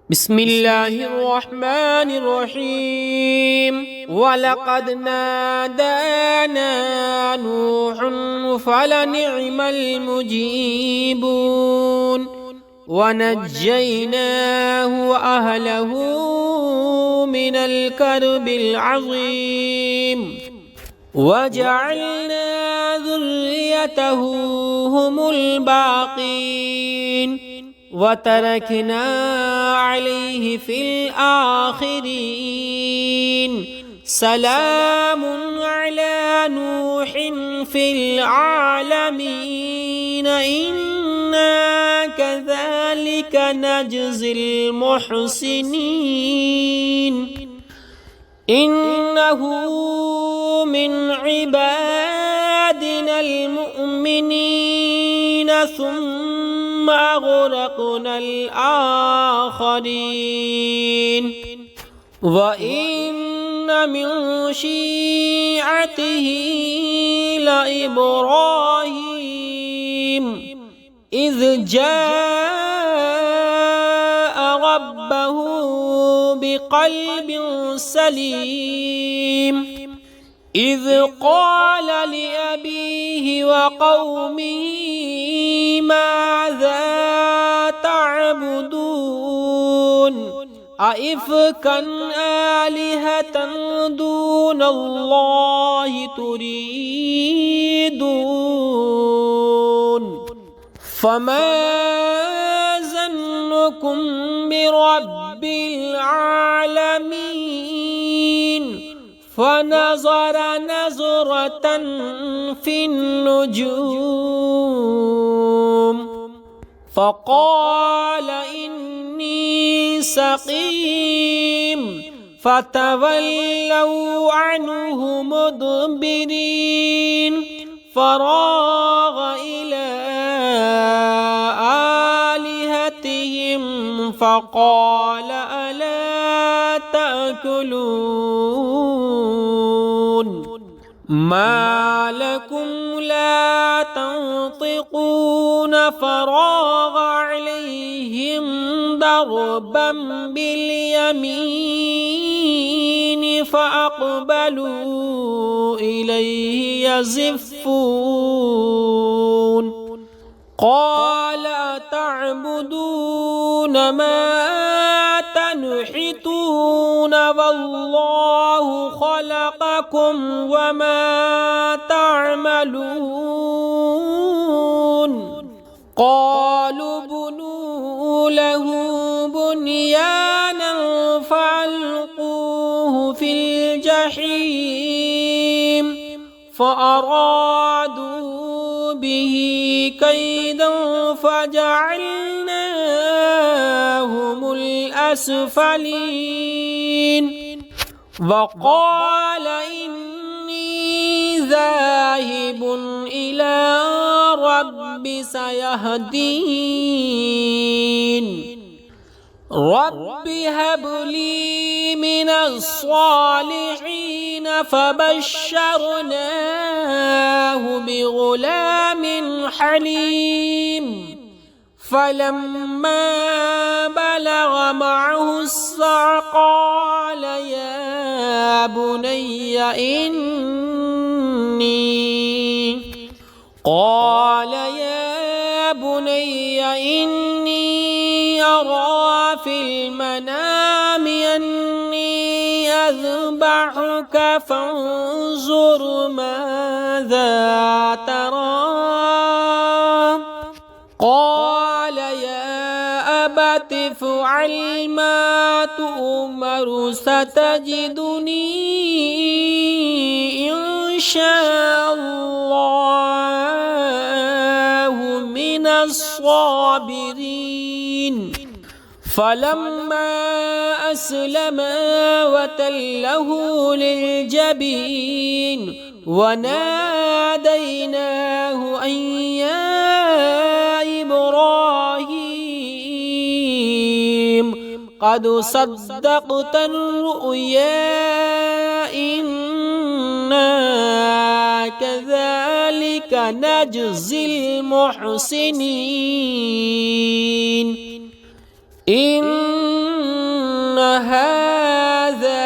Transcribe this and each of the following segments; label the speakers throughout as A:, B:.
A: بسم الله الرحمن الرحيم ولقد نادانا نوح فلنعم المجيبون ونجيناه وأهله من الكرب العظيم وجعلنا ذريته هم الباقين وتركنا عليه في الآخرين سلام على نوح في العالمين إنا كذلك نجزي المحسنين إنه من عبادنا المؤمنين ثم أغرقنا الآخرين وإن من شيعته لإبراهيم إذ جاء ربه بقلب سليم إذ قال لأبيه وقومه ماذا تعبدون أئفكا آلهة دون الله تريدون فما ظنكم برب العالمين فنظر نظرة في النجوم فقال إني سقيم فتولوا عنه مدبرين فراغ إلى آلهتهم فقال ألا تأكلون ما لكم لا تنطقون فراغ عليهم ضربا باليمين فأقبلوا إليه يزفون قال تعبدون ما تنحتون والله خلقكم وما تعملون قالوا بنوا له بنيانا فألقوه في الجحيم فأرادوا به كيدا فجعلناهم الأسفلين وقال إني ذاهب إلى رب سيهدين رب هب لي من الصالحين فبشرناه بغلام حليم فلما بلغ معه السعي قال يا بني إني أرى في المنام أني أذبحك فانظر ماذا ترى قال يا أبت افعل ما تؤمر ستجدني إن شاء الله من الصابرين فلما أسلما وتله للجبين وناديناه أن يا إبراهيم قد صدقت الرؤيا إنا كذلك نجزي المحسنين إن هذا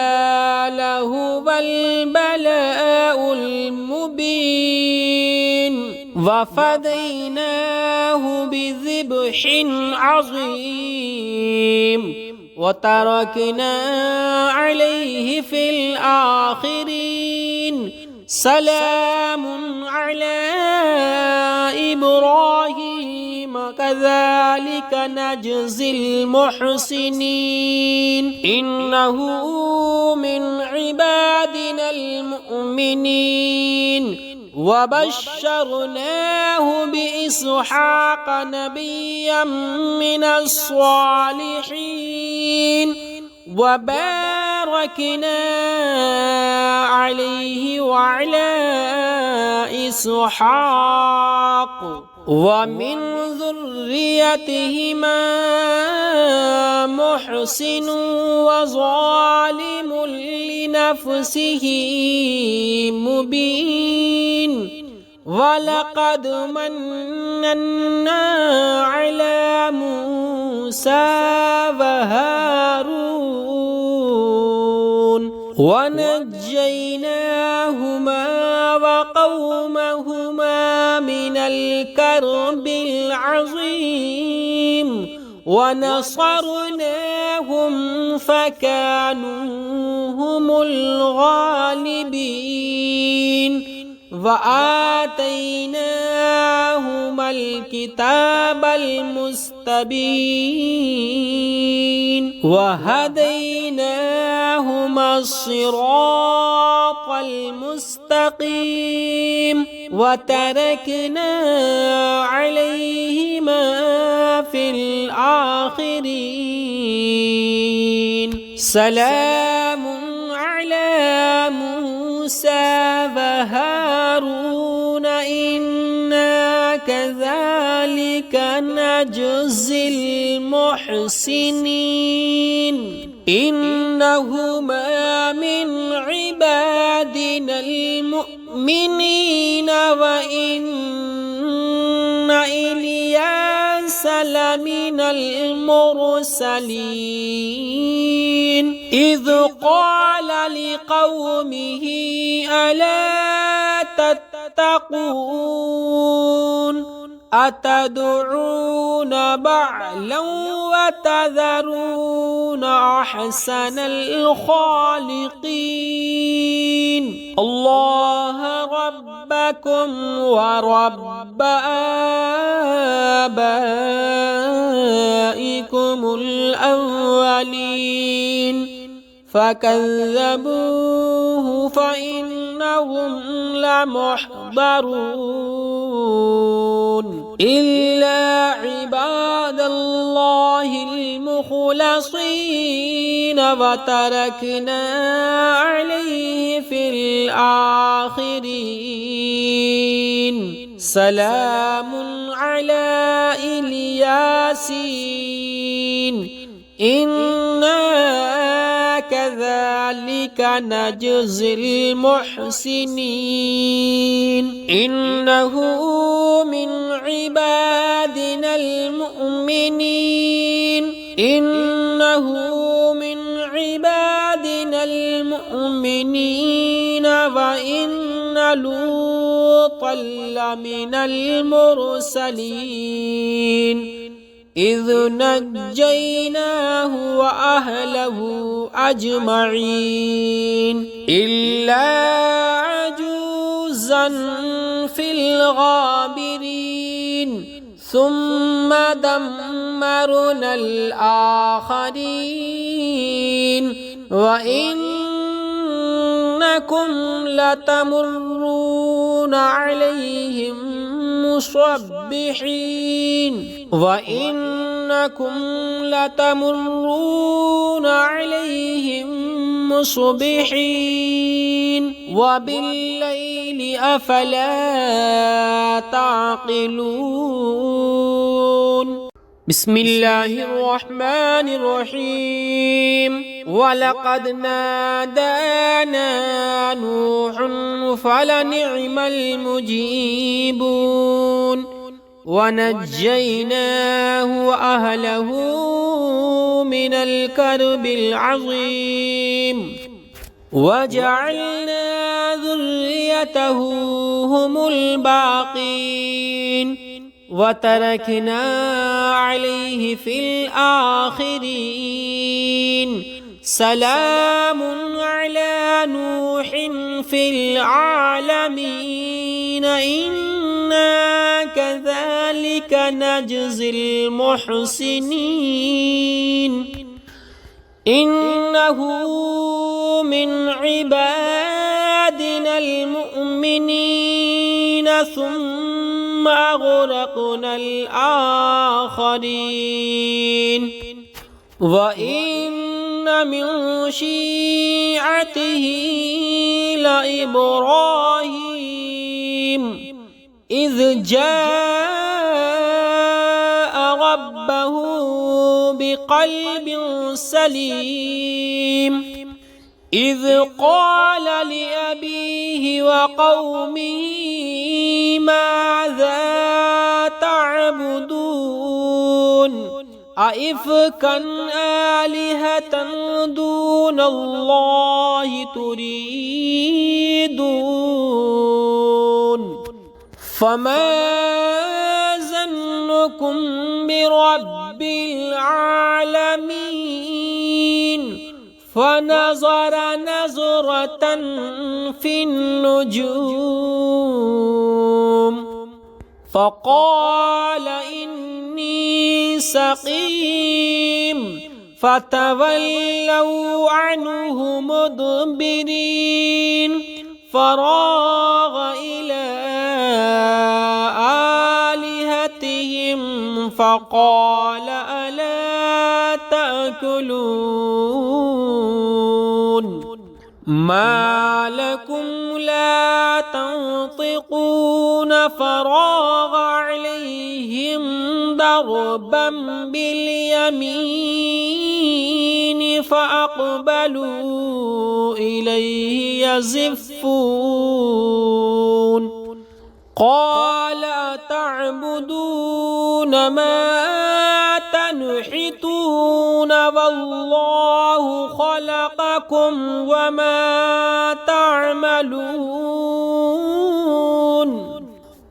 A: لهو البلاء المبين وفديناه بذبح عظيم وتركنا عليه في الآخرين سلام على إبراهيم كذلك نجزي المحسنين إنه من عبادنا المؤمنين وبشرناه بإسحاق نبيا من الصالحين وباركنا عليه وعلى إسحاق ومن ذريتهما محسن وظالم لنفسه مبين ولقد مننا على موسى وهارون ونجيناهما وقومهما من الكرب العظيم ونصرناهم فكانوا هم الغالبين وآتيناهما الكتاب المستبين وهديناهما الصراط المستقيم وتركنا عليهما في الآخرين سلام على موسى وهارون إنا كذلك نجزي المحسنين إنهما من عبادنا المؤمنين وإن إلياس لمن المرسلين إذ قال لقومه ألا تتقون أتدعون بعلا وتذرون أحسن الخالقين الله ربكم ورب آبائكم الأولين فكذبوه فإنهم لمحضرون إلا عباد الله المخلصين وتركنا عليه في الآخرين سلام على الياسين إنا كذلك نجزي المحسنين إنه من عبادنا المؤمنين إنه من عبادنا المؤمنين وإن لوطا لمن المرسلين إذ نجيناه وأهله أجمعين إلا عجوزا في الغابرين ثم دمرنا الآخرين وإنكم لتمرون عليهم مصبحين وإنكم لتمرون عليهم مصبحين وبالليل أفلا تعقلون بسم الله الرحمن الرحيم ولقد نادانا نوح فلنعم المجيبون ونجيناه وأهله من الكرب العظيم وجعلنا ذريته هم الباقين وتركنا عليه في الآخرين سلام على نوح في العالمين إنا كذلك نجزي المحسنين إنه من عبادنا المؤمنين ثم أغرقنا الآخرين وإن من شيعته لإبراهيم إذ جاء ربه بقلب سليم إذ قال لأبيه وقومه ماذا تعبدون أئفكا آلهة دون الله تريدون فما ظنكم برب العالمين فنظر نظرة في النجوم فقال إني سقيم فتولوا عنه مدبرين فراغ إلى آلهتهم فقال ألا تأكلون ما لكم لا تنطقون فراغ عليهم ضربا باليمين فأقبلوا إليه يزفون قال تعبدون ما تنحتون والله خلقكم وما تعملون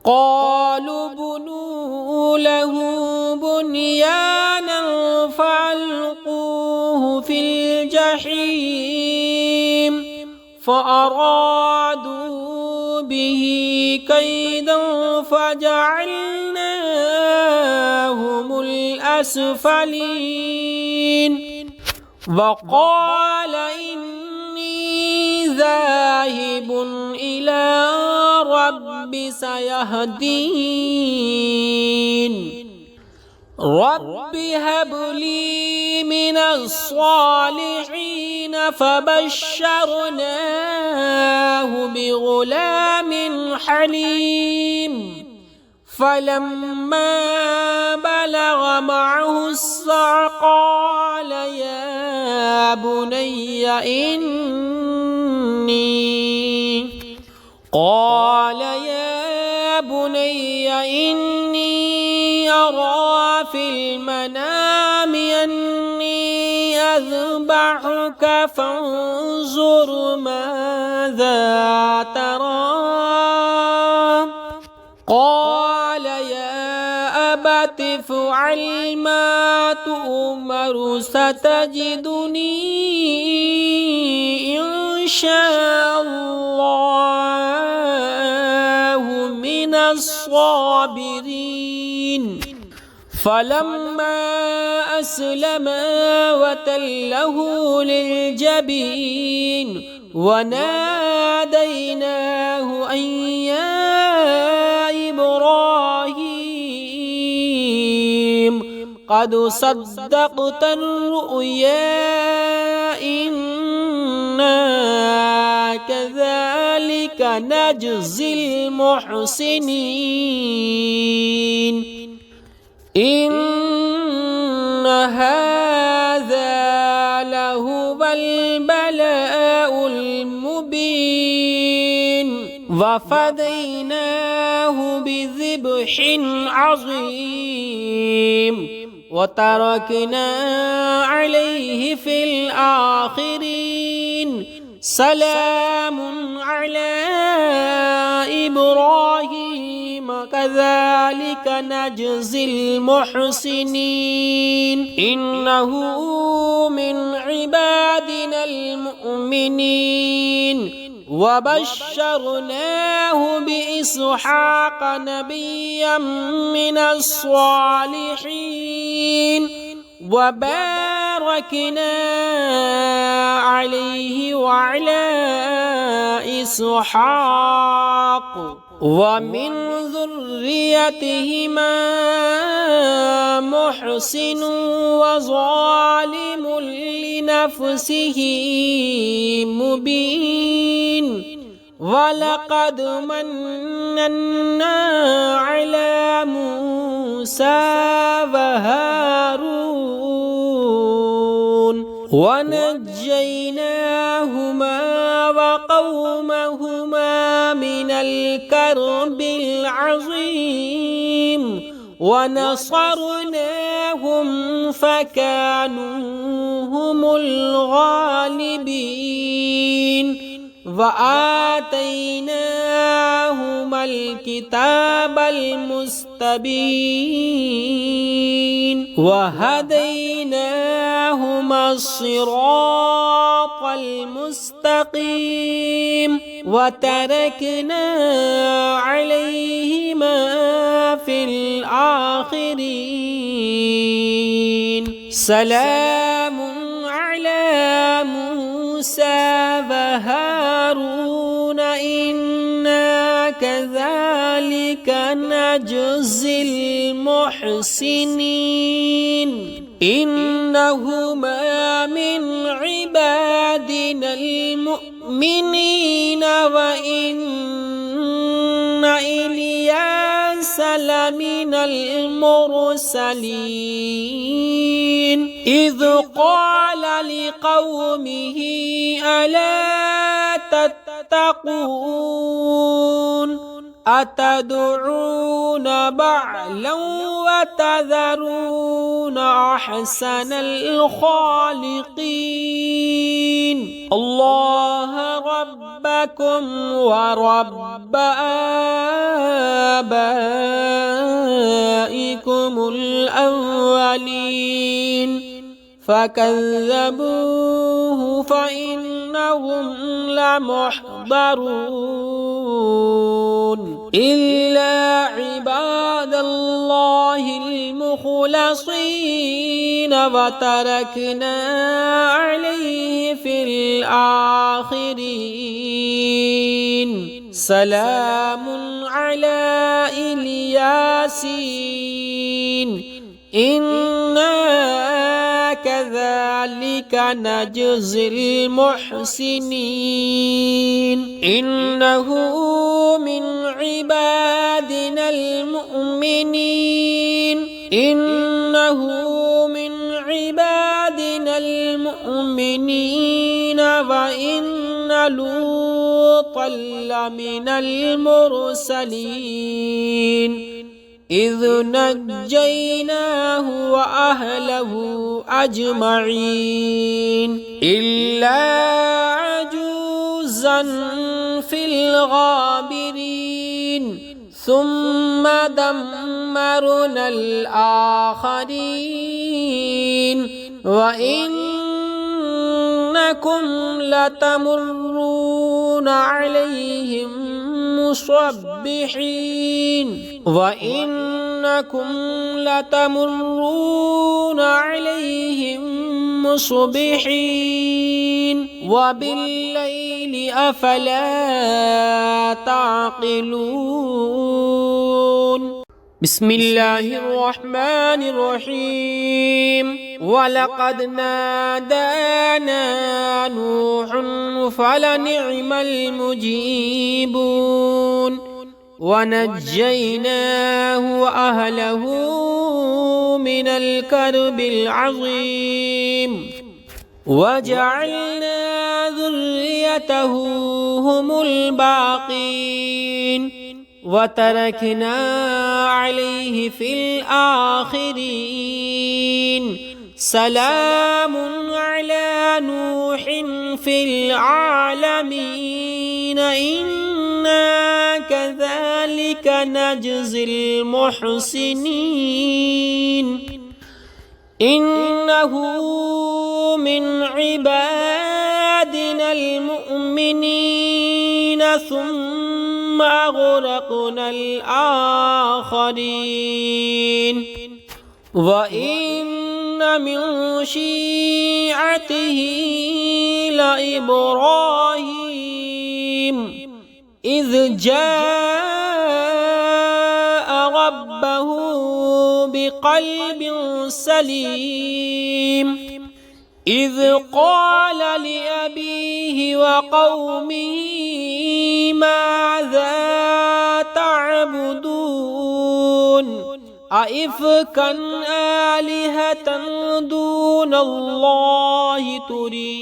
A: قالوا بنوا له بنيانا فألقوه في الجحيم فأرادوا به كيدا فجعلناهم الأسفلين وقال إني ذاهب إلى رب سيهدين رب هب لي من الصالحين فبشرناه بغلام حليم فلما بلغ معه السعي قال يا بني إني أرى في المنام أني أذبحك فانظر ماذا ترى قال يا أبت افعل ما تؤمر ستجدني إن شاء الله من الصابرين فلما أسلما وتله للجبين وناديناه أن يا إبراهيم قد صدقت الرؤيا إنا كذلك نجزي المحسنين إن هذا لهو البلاء المبين وفديناه بذبح عظيم وتركنا عليه في الآخرين سلام على إبراهيم كذلك نجزي المحسنين إنه من عبادنا المؤمنين وبشرناه بإسحاق نبيا من الصالحين وباركنا عليه وعلى إسحاق ومن ذريتهما محسن وظالم لنفسه مبين ولقد مننا على موسى وهارون ونجيناهما وقومهما من الكرب العظيم ونصرناهم فكانوا هم الغالبين وآتيناهما الكتاب المستبين وهديناهما الصراط المستقيم وتركنا عليهما في الآخرين سلام على موسى وهارون إنا كذلك نجزي المحسنين إنهما من عبادنا المؤمنين وإن إلياس لمن المرسلين إذ قال لقومه ألا تتقون أتدعون بعلا وتذرون أحسن الخالقين الله ربكم ورب آبائكم الأولين فكذبوه فإنهم لمحضرون إلا عباد الله المخلصين وتركنا عليه في الآخرين سلام على الياسين إنا كذلك نجزي المحسنين إنه من عبادنا المؤمنين إنه من عبادنا المؤمنين وإن لوطا لمن المرسلين إذ نجيناه وأهله أجمعين إلا عجوزا في الغابرين ثم دمرنا الآخرين وإنكم لتمرون عليهم مصبحين وإنكم لتمرون عليهم مصبحين وبالليل أفلا تعقلون بسم الله الرحمن الرحيم ولقد نادانا نوح فلنعم المجيبون ونجيناه وأهله من الكرب العظيم وجعلنا ذريته هم الباقين وتركنا عليه في الآخرين سلام على نوح في العالمين إنا كذلك نجزي المحسنين إنه من عبادنا المؤمنين ثم أغرقنا الآخرين وإن من شيعته لإبراهيم إذ جاء ربه بقلب سليم إذ قال لأبيه وقومه ماذا تعبدون أئفكا آلهة دون الله تريدون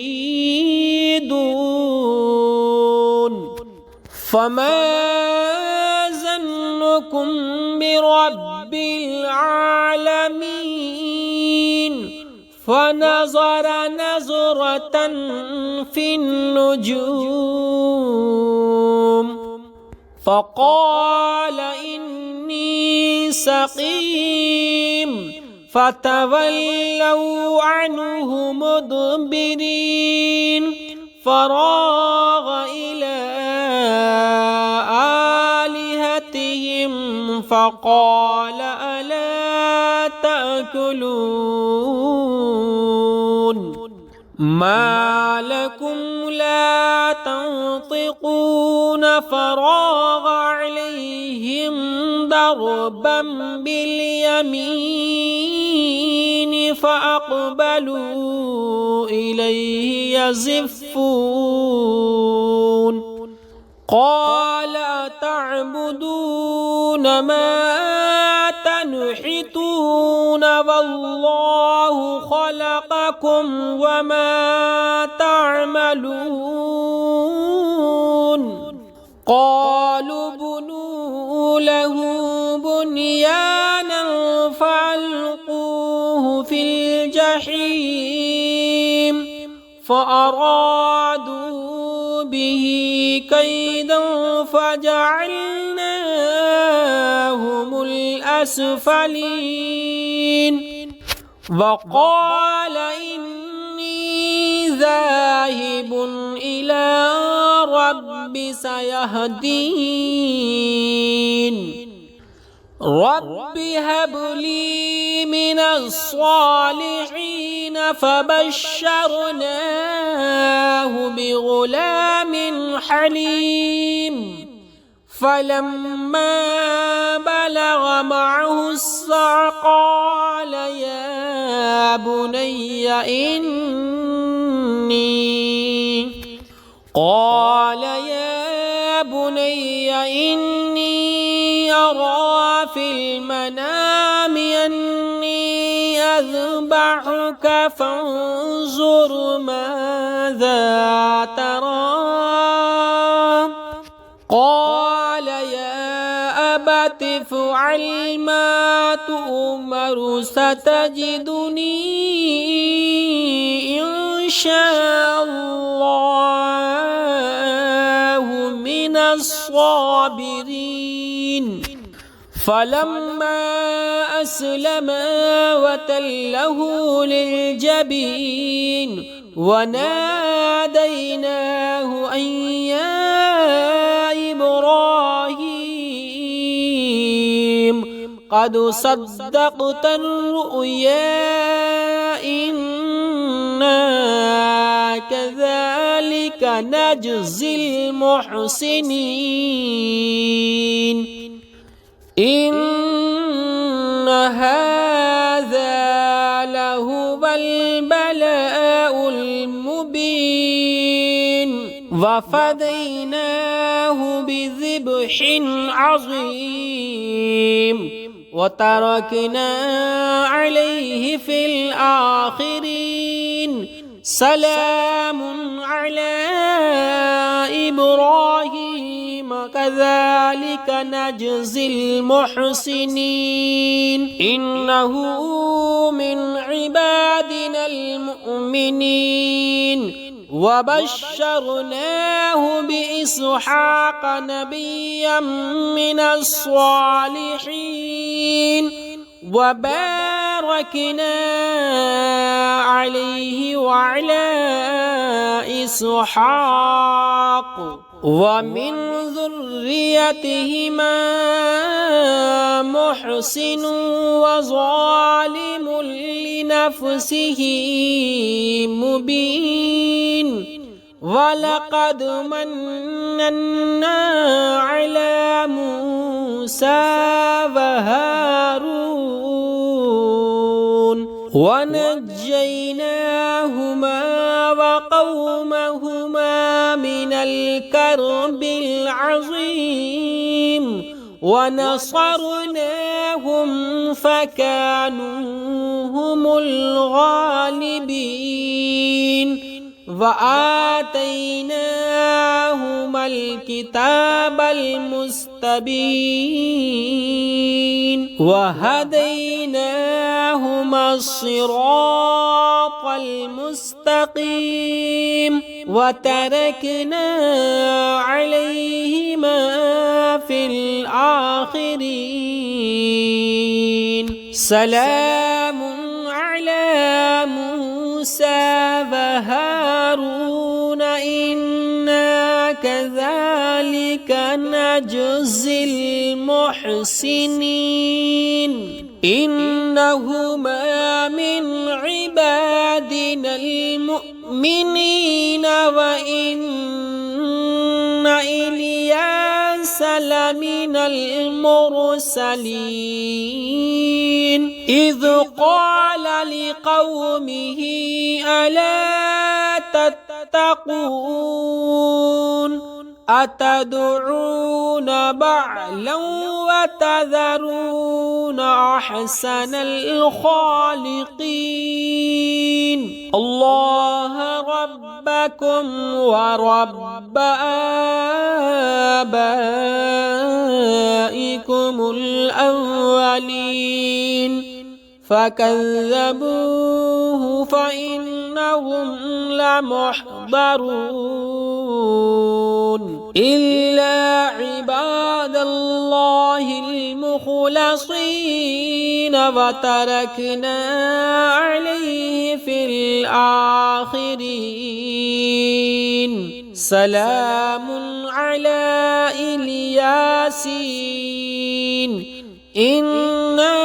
A: فما ظنكم برب العالمين فنظر نظرة في النجوم فقال إني سقيم فتولوا عنه مدبرين فراغ إلى آلهتهم فقال ألا تأكلون ما لكم لا تنطقون فراغ عليهم ضربا باليمين فأقبلوا إليه يزفون قال تعبدون ما تنحتون والله خلقكم وما تعملون قالوا بنوا له بنيانا فألقوه في الجحيم فأرادوا به كيدا فجعلناهم الأسفلين وقال إني ذاهب إلى رب سيهدين رب هب لي من الصالحين فبشرناه بغلام حليم فلما بلغ معه السعي قال يا بني إني أرى في المنام أني أذبحك فانظر ماذا ترى قال يا أبت افعل ما تؤمر ستجدني إن شاء الله من الصابرين فلما أسلما وتله للجبين وناديناه أن يا إبراهيم قد صدقت الرؤيا إنا كذلك نجزي المحسنين إن هذا لهو البلاء المبين وفديناه بذبح عظيم وتركنا عليه في الآخرين سلام على إبراهيم وكذلك نجزي المحسنين إنه من عبادنا المؤمنين وبشرناه بإسحاق نبيا من الصالحين وباركنا عليه وعلى إسحاق ومن ذريتهما محسن وظالم لنفسه مبين ولقد مننا على موسى وهارون ونجيناهما وقومهما من الكرب العظيم ونصرناهم فكانوا هم الغالبين وآتيناهما الكتاب المستبين وهديناهما الصراط المستقيم وتركنا عليهما في الآخرين سلام على موسى وهارون إنا كذلك نجزي المحسنين إنهما من عبادنا المؤمنين وإن إلياس لمن المرسلين إذ قال لقومه ألا تتقون أتدعون بعلا وتذرون أحسن الخالقين الله ربكم ورب آبائكم الأولين فكذبوه فإنهم لمحضرون إلا عباد الله المخلصين وتركنا عليه في الآخرين سلام على الياسين إنا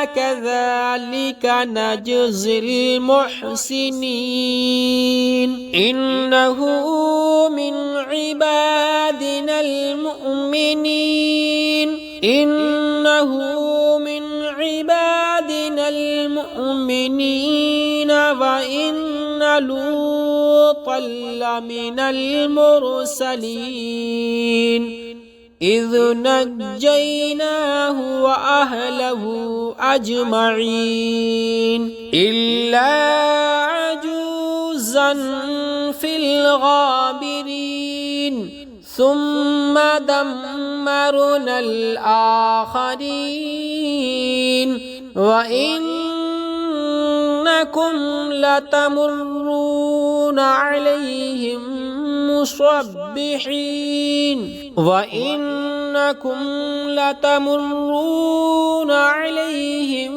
A: كذلك نجزي المحسنين إنه من عبادنا المؤمنين إنه من عبادنا المؤمنين وإن لوطا لمن المرسلين إذ نجيناه وأهله أجمعين إلا عجوزا في الغابرين ثم دمرنا الآخرين وإنكم لتمرون عليهم مصبحين وإنكم لتمرون عليهم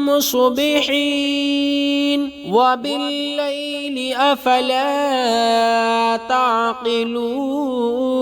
A: مصبحين وبالليل أفلا تعقلون